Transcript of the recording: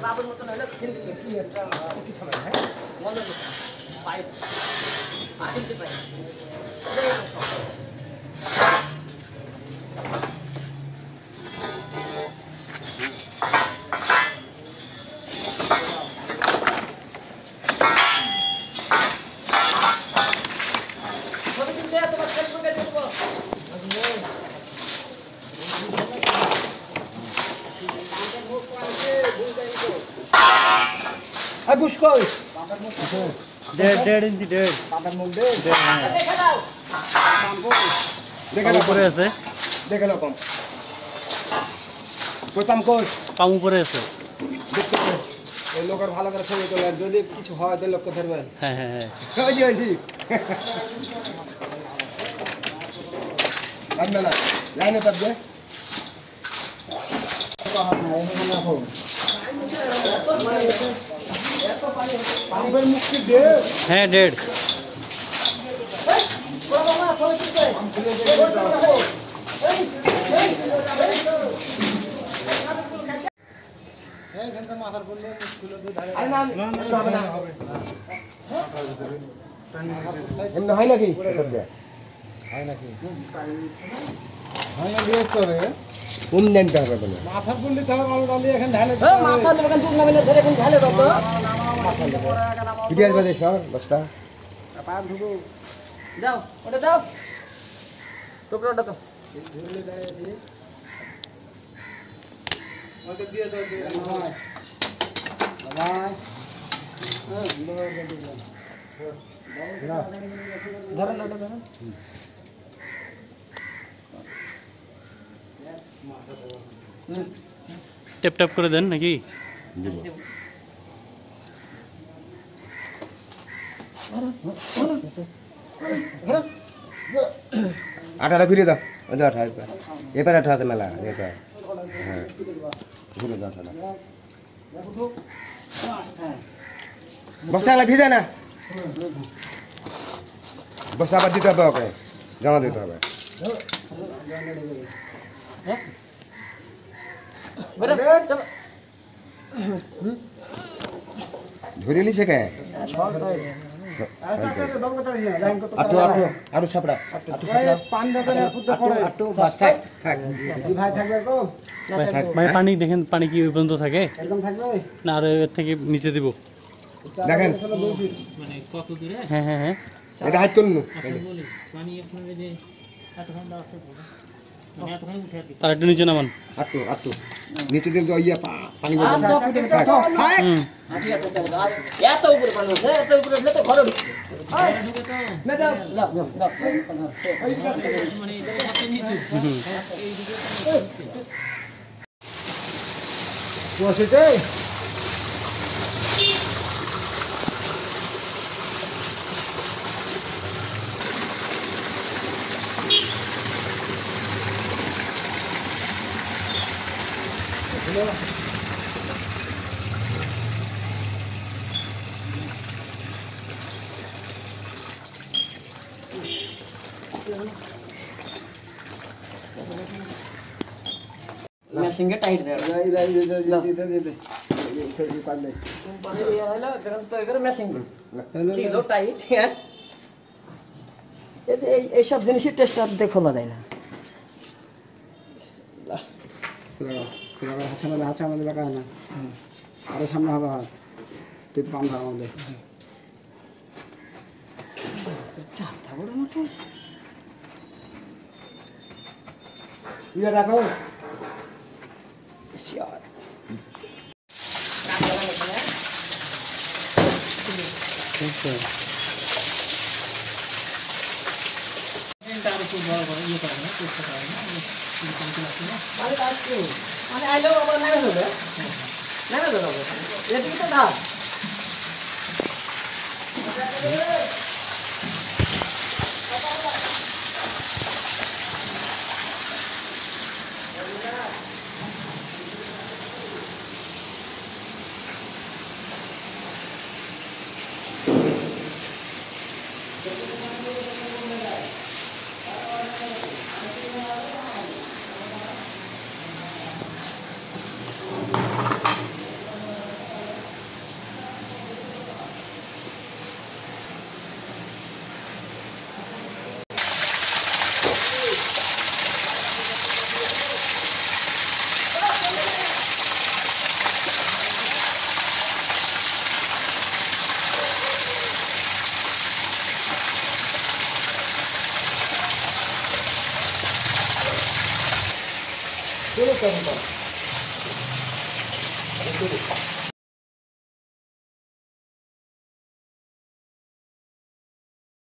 বাবুর মতন হলো কিন্তু কি একটা কি খাবে হ্যাঁ মজা করতে পাইপ আনতে পাই Busco দেড় ইঞ্চি দেড় উপরে আছে দেখে রকম কোথাম কোচ পাম উপরে আছে দেখতে এই লোকের ভালো করে ছবি তোলেন যদি কিছু হয় তাহলে লোককে ধরবেন হ্যাঁ হ্যাঁ হ্যাঁ ওই যে লাগবে না লাইনে পাববে হ্যাঁ দেড় হয় নাকি মাথার পুল্লি তো আলু ডালি এখন ঢালে মাথা নেবে দুধ নেবে না ধরে এখন ঢালে দাও ভিডিও বাজে সব বস্তা পার ধুবো যাও ওটা দাও টুকরোটা তো ধরলে দাঁড়িয়েছি ওটা দিয়ে দাও বাবাই ধরেন ওটা ধরেন টেপ টেপ করে দেন নাকি আঠাটা ঘুরে দাও ওদের আঠা এবার আঠা হাতে মেলা এবার হ্যাঁ ঘুরে দাও আঠাটা বস্তাগুলা ভিজে না বস্তা আবার দিতে হবে ওকে জমা দিতে হবে ধরে নিছে কে আরো সাপড়া মানে পানি দেখেন পানি কি ওই পর্যন্ত থাকে না আর এর থেকে নিচে দিব দেখেন হ্যাঁ হ্যাঁ হ্যাঁ এটা হাইট করুন আর একটু নিচে নামান আটটু নিচে দিন তো ইয়া পানি এত উপরে পানি আছে এত উপরে উঠলে তো ঘরে ঢুকবে না দাও লাও দাও মানে এটা সাথে নিচে বসেছে মেশিন কে টাইট দে কোম্পানি এর হলো যখন তৈরি করে মেশিন কিলো টাইট হ্যাঁ এই সব জিনিসের টেস্ট আর খোলা যায় না হাঁচা আমাদের দেখা হয় না আরো সামনে হবে হাত তুই তো পাম ধর আমাদের চাতা বড় মোটে ইয়ে রাখো শিয়ার মানে আইলো আবার নেমে যাবে এদিকে তো না চলো কেমন